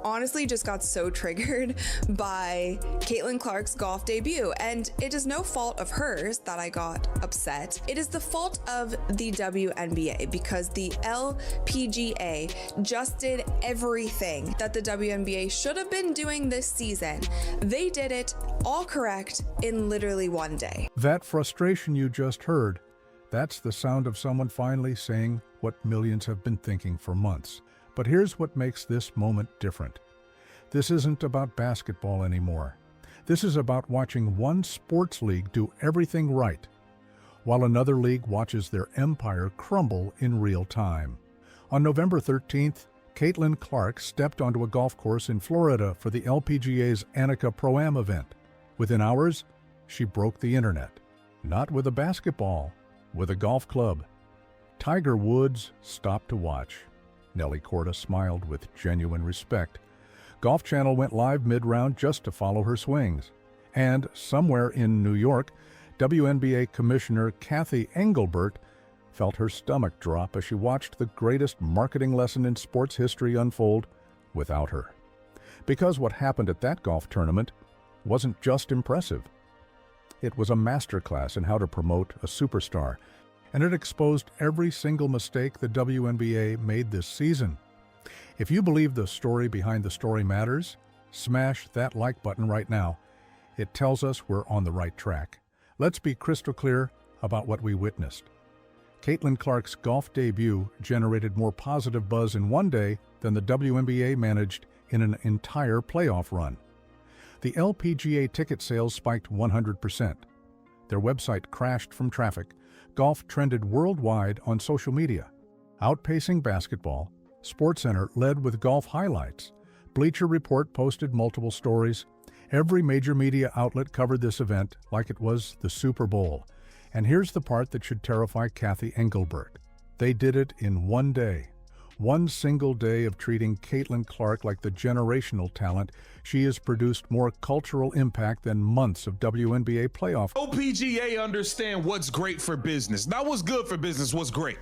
honestly just got so triggered by Caitlin Clark's golf debut, and it is no fault of hers that I got upset. It is the fault of the WNBA, because the LPGA just did everything that the WNBA should have been doing this season. They did it all correct in literally one day. That frustration you just heard, that's the sound of someone finally saying what millions have been thinking for months. But here's what makes this moment different. This isn't about basketball anymore. This is about watching one sports league do everything right, while another league watches their empire crumble in real time. On November 13th, Caitlin Clark stepped onto a golf course in Florida for the LPGA's Annika Pro-Am event. Within hours, she broke the internet. Not with a basketball, with a golf club. Tiger Woods stopped to watch. Nelly Korda smiled with genuine respect. Golf Channel went live mid-round just to follow her swings. And somewhere in New York, WNBA Commissioner Cathy Engelbert felt her stomach drop as she watched the greatest marketing lesson in sports history unfold without her. Because what happened at that golf tournament wasn't just impressive. It was a masterclass in how to promote a superstar, and it exposed every single mistake the WNBA made this season. If you believe the story behind the story matters, smash that like button right now. It tells us we're on the right track. Let's be crystal clear about what we witnessed. Caitlin Clark's golf debut generated more positive buzz in one day than the WNBA managed in an entire playoff run. The LPGA ticket sales spiked 100%. Their website crashed from traffic. Golf trended worldwide on social media. Outpacing basketball, SportsCenter led with golf highlights. Bleacher Report posted multiple stories. Every major media outlet covered this event like it was the Super Bowl. And here's the part that should terrify Cathy Engelbert. They did it in one day. One single day of treating Caitlin Clark like the generational talent. She has produced more cultural impact than months of WNBA playoff. LPGA understand what's great for business. Not what's good for business, what's great.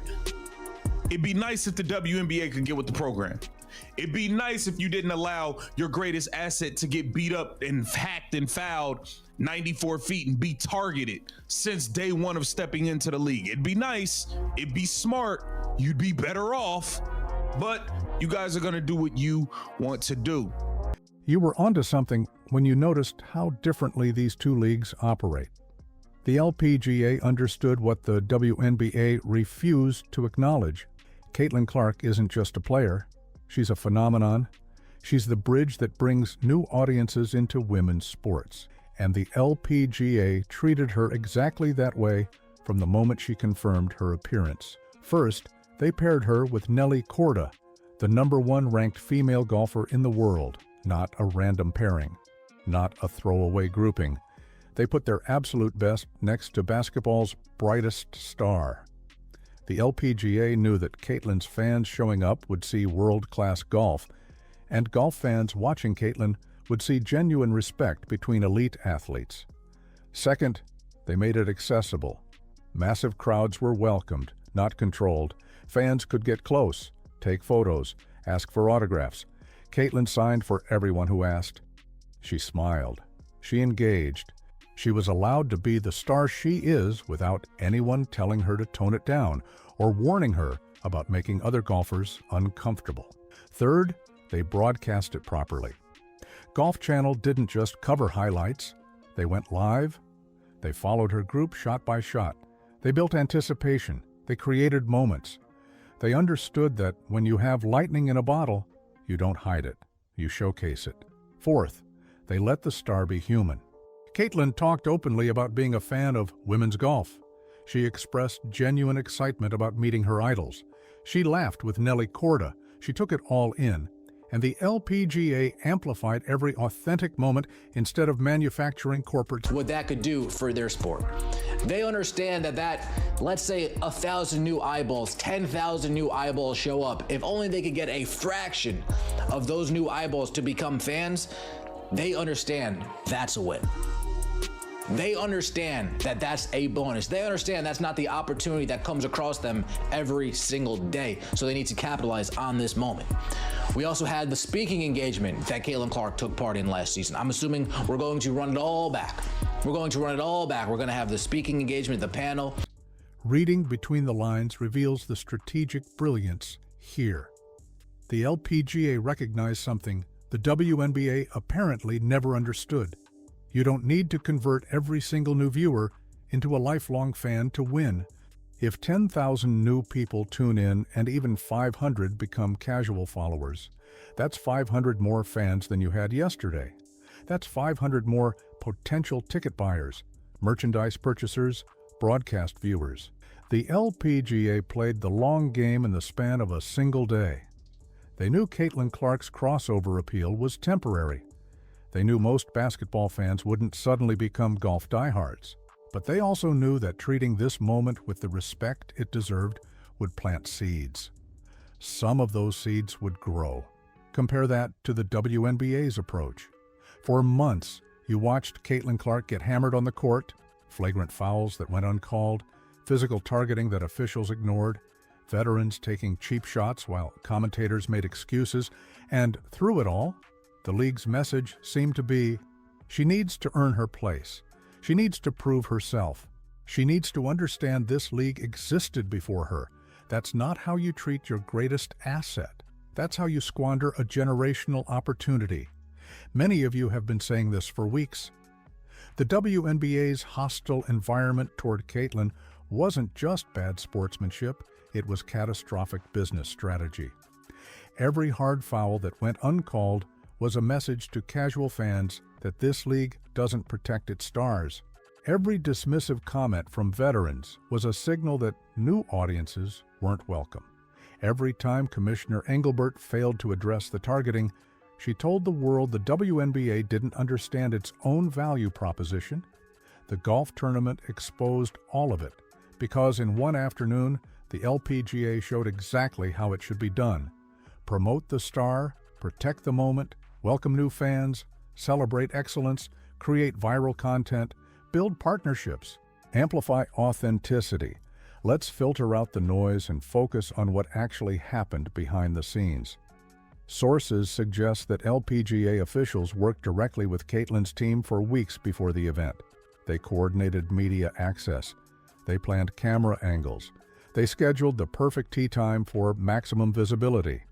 It'd be nice if the WNBA could get with the program. It'd be nice if you didn't allow your greatest asset to get beat up and hacked and fouled 94 feet and be targeted since day one of stepping into the league. It'd be nice, it'd be smart, you'd be better off, but you guys are gonna do what you want to do. You were onto something when you noticed how differently these two leagues operate. The LPGA understood what the WNBA refused to acknowledge. Caitlin Clark isn't just a player. She's a phenomenon. She's the bridge that brings new audiences into women's sports. And the LPGA treated her exactly that way from the moment she confirmed her appearance. First, they paired her with Nelly Korda, the #1 ranked female golfer in the world. Not a random pairing, not a throwaway grouping. They put their absolute best next to basketball's brightest star. The LPGA knew that Caitlin's fans showing up would see world-class golf, and golf fans watching Caitlin would see genuine respect between elite athletes. Second, they made it accessible. Massive crowds were welcomed, not controlled. Fans could get close, take photos, ask for autographs. Caitlin signed for everyone who asked. She smiled. She engaged. She was allowed to be the star she is without anyone telling her to tone it down or warning her about making other golfers uncomfortable. Third, they broadcast it properly. Golf Channel didn't just cover highlights. They went live. They followed her group shot by shot. They built anticipation. They created moments. They understood that when you have lightning in a bottle, you don't hide it. You showcase it. Fourth, they let the star be human. Caitlin talked openly about being a fan of women's golf. She expressed genuine excitement about meeting her idols. She laughed with Nelly Korda. She took it all in. And the LPGA amplified every authentic moment instead of manufacturing corporate. What that could do for their sport. They understand that, let's say 1,000 new eyeballs, 10,000 new eyeballs show up. If only they could get a fraction of those new eyeballs to become fans, they understand that's a win. They understand that that's a bonus. They understand that's not the opportunity that comes across them every single day. So they need to capitalize on this moment. We also had the speaking engagement that Caitlin Clark took part in last season. I'm assuming we're going to run it all back. We're going to have the speaking engagement, the panel. Reading between the lines reveals the strategic brilliance here. The LPGA recognized something the WNBA apparently never understood. You don't need to convert every single new viewer into a lifelong fan to win. If 10,000 new people tune in and even 500 become casual followers, that's 500 more fans than you had yesterday. That's 500 more potential ticket buyers, merchandise purchasers, broadcast viewers. The LPGA played the long game in the span of a single day. They knew Caitlin Clark's crossover appeal was temporary. They knew most basketball fans wouldn't suddenly become golf diehards. But they also knew that treating this moment with the respect it deserved would plant seeds. Some of those seeds would grow. Compare that to the WNBA's approach. For months, you watched Caitlin Clark get hammered on the court, flagrant fouls that went uncalled, physical targeting that officials ignored, veterans taking cheap shots while commentators made excuses, and through it all, the league's message seemed to be, she needs to earn her place. She needs to prove herself. She needs to understand this league existed before her. That's not how you treat your greatest asset. That's how you squander a generational opportunity. Many of you have been saying this for weeks. The WNBA's hostile environment toward Caitlin wasn't just bad sportsmanship, it was catastrophic business strategy. Every hard foul that went uncalled was a message to casual fans that this league doesn't protect its stars. Every dismissive comment from veterans was a signal that new audiences weren't welcome. Every time Commissioner Engelbert failed to address the targeting, she told the world the WNBA didn't understand its own value proposition. The golf tournament exposed all of it, because in one afternoon, the LPGA showed exactly how it should be done. Promote the star, protect the moment, welcome new fans, celebrate excellence, create viral content, build partnerships, amplify authenticity. Let's filter out the noise and focus on what actually happened behind the scenes. Sources suggest that LPGA officials worked directly with Caitlin's team for weeks before the event. They coordinated media access. They planned camera angles. They scheduled the perfect tee time for maximum visibility.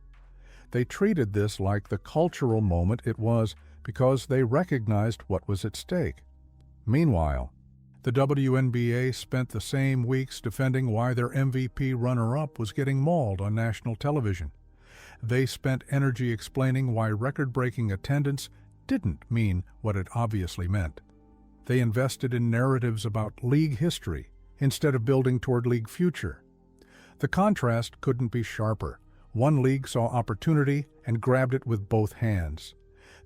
They treated this like the cultural moment it was because they recognized what was at stake. Meanwhile, the WNBA spent the same weeks defending why their MVP runner-up was getting mauled on national television. They spent energy explaining why record-breaking attendance didn't mean what it obviously meant. They invested in narratives about league history instead of building toward league future. The contrast couldn't be sharper. One league saw opportunity and grabbed it with both hands.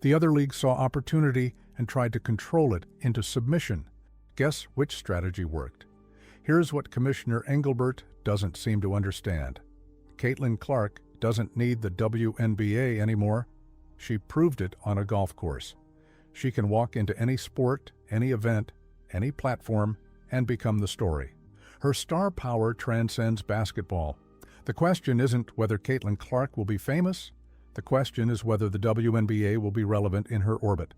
The other league saw opportunity and tried to control it into submission. Guess which strategy worked? Here's what Commissioner Engelbert doesn't seem to understand. Caitlin Clark doesn't need the WNBA anymore. She proved it on a golf course. She can walk into any sport, any event, any platform, and become the story. Her star power transcends basketball. The question isn't whether Caitlin Clark will be famous. The question is whether the WNBA will be relevant in her orbit.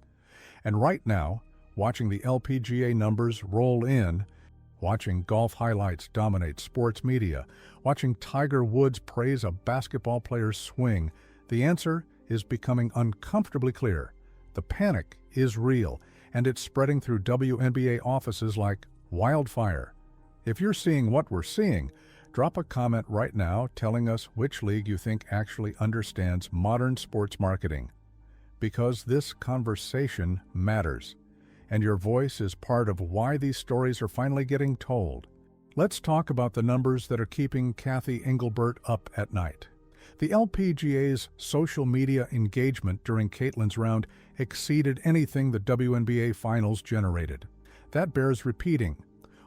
And right now, watching the LPGA numbers roll in, watching golf highlights dominate sports media, watching Tiger Woods praise a basketball player's swing, the answer is becoming uncomfortably clear. The panic is real, and it's spreading through WNBA offices like wildfire. If you're seeing what we're seeing, drop a comment right now telling us which league you think actually understands modern sports marketing. Because this conversation matters, and your voice is part of why these stories are finally getting told. Let's talk about the numbers that are keeping Cathy Engelbert up at night. The LPGA's social media engagement during Caitlin's round exceeded anything the WNBA finals generated. That bears repeating.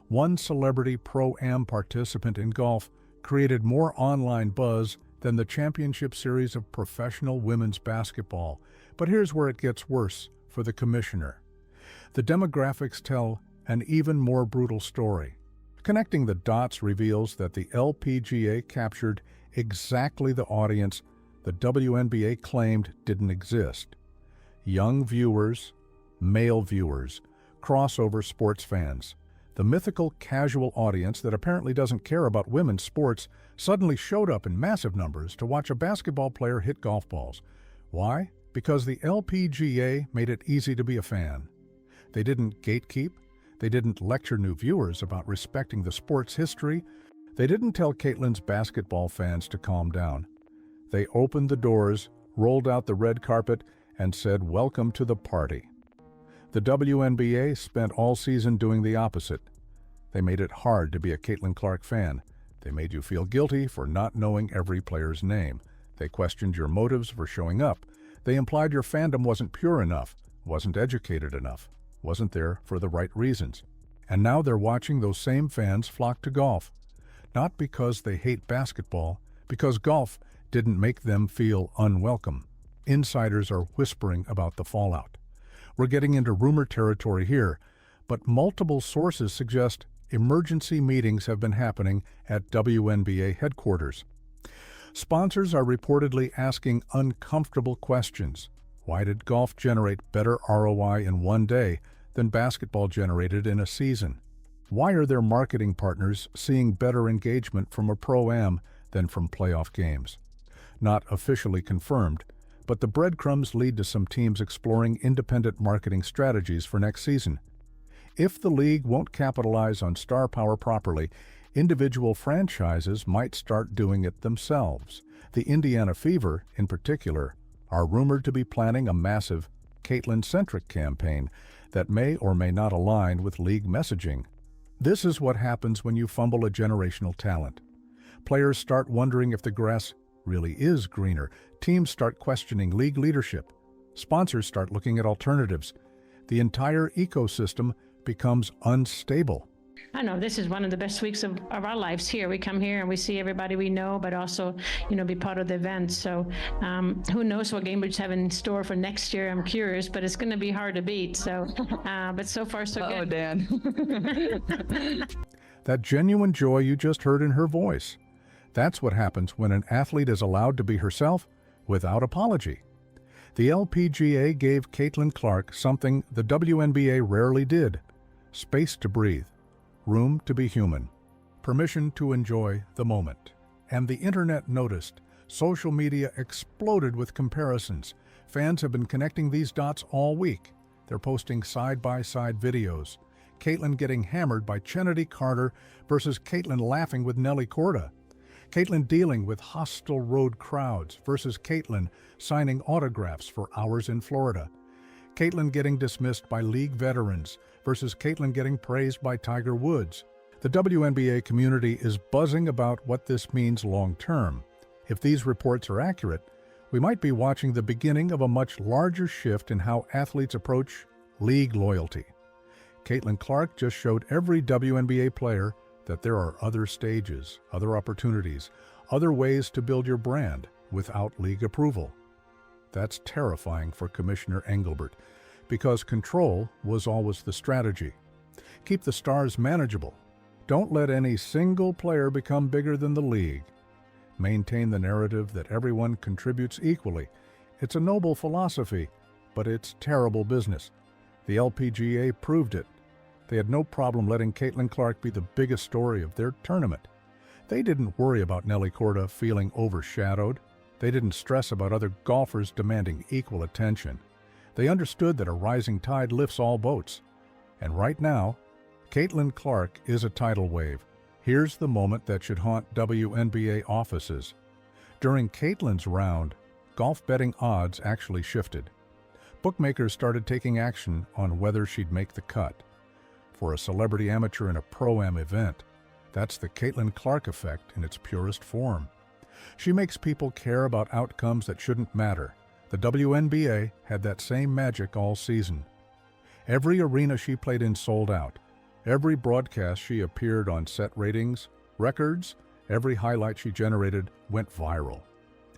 One celebrity Pro-Am participant in golf created more online buzz than the championship series of professional women's basketball. But here's where it gets worse for the commissioner. The demographics tell An even more brutal story. Connecting the dots reveals that the LPGA captured exactly the audience the WNBA claimed didn't exist. Young viewers, male viewers, crossover sports fans. The mythical casual audience that apparently doesn't care about women's sports suddenly showed up in massive numbers to watch a basketball player hit golf balls. Why? Because the LPGA made it easy to be a fan. They didn't gatekeep. They didn't lecture new viewers about respecting the sport's history. They didn't tell Caitlin's basketball fans to calm down. They opened the doors, rolled out the red carpet, and said, "Welcome to the party." The WNBA spent all season doing the opposite. They made it hard to be a Caitlin Clark fan. They made you feel guilty for not knowing every player's name. They questioned your motives for showing up. They implied your fandom wasn't pure enough, wasn't educated enough, wasn't there for the right reasons. And now they're watching those same fans flock to golf. Not because they hate basketball, because golf didn't make them feel unwelcome. Insiders are whispering about the fallout. We're getting into rumor territory here, but multiple sources suggest emergency meetings have been happening at WNBA headquarters. Sponsors are reportedly asking uncomfortable questions. Why did golf generate better ROI in one day than basketball generated in a season? Why are their marketing partners seeing better engagement from a Pro-Am than from playoff games? Not officially confirmed, but the breadcrumbs lead to some teams exploring independent marketing strategies for next season. If the league won't capitalize on star power properly, individual franchises might start doing it themselves. The Indiana Fever, in particular, are rumored to be planning a massive Caitlin-centric campaign that may or may not align with league messaging. This is what happens when you fumble a generational talent. Players start wondering if the grass really is greener. Teams start questioning league leadership. Sponsors start looking at alternatives. The entire ecosystem becomes unstable. I know this is one of the best weeks of our lives here. We come here and we see everybody we know, but also, be part of the event. So who knows what Cambridge have in store for next year? I'm curious, but it's going to be hard to beat. So, but so far so good. Oh, Dan. That genuine joy you just heard in her voice. That's what happens when an athlete is allowed to be herself without apology. The LPGA gave Caitlin Clark something the WNBA rarely did: space to breathe, room to be human, permission to enjoy the moment. And the internet noticed. Social media exploded with comparisons. Fans have been connecting these dots all week. They're posting side-by-side videos. Caitlin getting hammered by Chennedy Carter versus Caitlin laughing with Nelly Korda. Caitlin dealing with hostile road crowds versus Caitlin signing autographs for hours in Florida. Caitlin getting dismissed by league veterans versus Caitlin getting praised by Tiger Woods. The WNBA community is buzzing about what this means long-term. If these reports are accurate, we might be watching the beginning of a much larger shift in how athletes approach league loyalty. Caitlin Clark just showed every WNBA player that there are other stages, other opportunities, other ways to build your brand without league approval. That's terrifying for Commissioner Engelbert, because control was always the strategy. Keep the stars manageable. Don't let any single player become bigger than the league. Maintain the narrative that everyone contributes equally. It's a noble philosophy, but it's terrible business. The LPGA proved it. They had no problem letting Caitlin Clark be the biggest story of their tournament. They didn't worry about Nelly Korda feeling overshadowed. They didn't stress about other golfers demanding equal attention. They understood that a rising tide lifts all boats. And right now, Caitlin Clark is a tidal wave. Here's the moment that should haunt WNBA offices. During Caitlin's round, golf betting odds actually shifted. Bookmakers started taking action on whether she'd make the cut. For a celebrity amateur in a Pro-Am event, that's the Caitlin Clark effect in its purest form. She makes people care about outcomes that shouldn't matter. The WNBA had that same magic all season. Every arena she played in sold out. Every broadcast she appeared on set ratings, records, every highlight she generated went viral.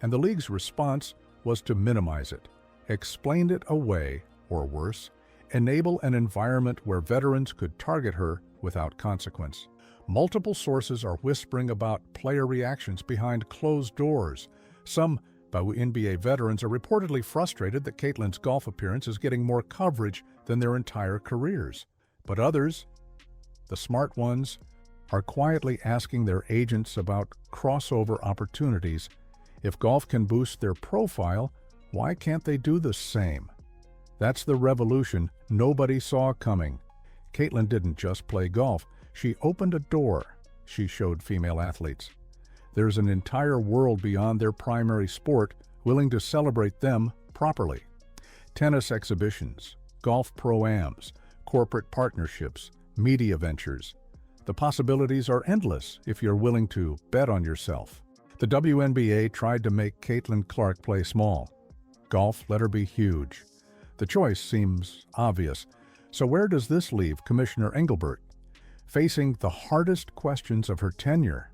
And the league's response was to minimize it, explained it away, or worse, enable an environment where veterans could target her without consequence. Multiple sources are whispering about player reactions behind closed doors. Some WNBA veterans are reportedly frustrated that Caitlyn's golf appearance is getting more coverage than their entire careers. But others, the smart ones, are quietly asking their agents about crossover opportunities. If golf can boost their profile, why can't they do the same? That's the revolution nobody saw coming. Caitlyn didn't just play golf. She opened a door, she showed female athletes. There's an entire world beyond their primary sport willing to celebrate them properly. Tennis exhibitions, golf pro-ams, corporate partnerships, media ventures. The possibilities are endless if you're willing to bet on yourself. The WNBA tried to make Caitlin Clark play small. Golf let her be huge. The choice seems obvious. So where does this leave Commissioner Engelbert? Facing the hardest questions of her tenure.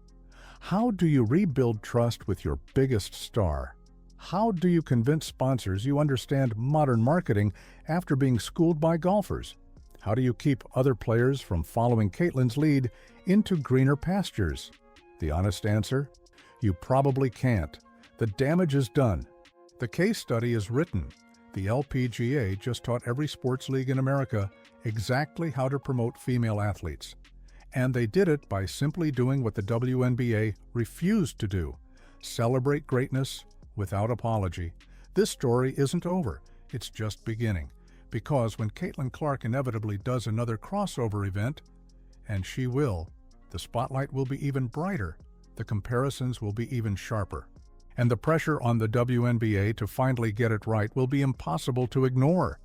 How do you rebuild trust with your biggest star? How do you convince sponsors you understand modern marketing after being schooled by golfers? How do you keep other players from following Caitlyn's lead into greener pastures? The honest answer? You probably can't. The damage is done. The case study is written. The LPGA just taught every sports league in America exactly how to promote female athletes. And they did it by simply doing what the WNBA refused to do: celebrate greatness without apology. This story isn't over. It's just beginning. Because when Caitlin Clark inevitably does another crossover event, and she will, the spotlight will be even brighter, the comparisons will be even sharper. And the pressure on the WNBA to finally get it right will be impossible to ignore.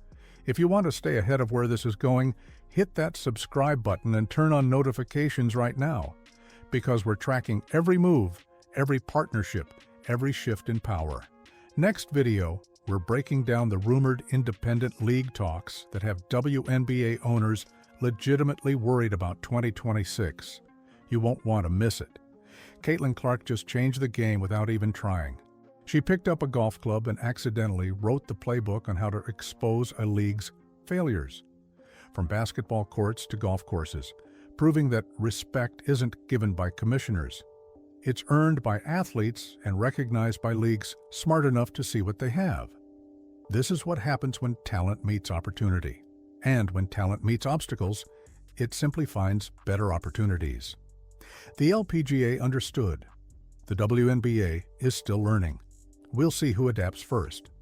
If you want to stay ahead of where this is going, hit that subscribe button and turn on notifications right now, because we're tracking every move, every partnership, every shift in power. Next video, we're breaking down the rumored independent league talks that have WNBA owners legitimately worried about 2026. You won't want to miss it. Caitlin Clark just changed the game without even trying. She picked up a golf club and accidentally wrote the playbook on how to expose a league's failures. From basketball courts to golf courses, proving that respect isn't given by commissioners. It's earned by athletes and recognized by leagues smart enough to see what they have. This is what happens when talent meets opportunity. And when talent meets obstacles, it simply finds better opportunities. The LPGA understood. The WNBA is still learning. We'll see who adapts first.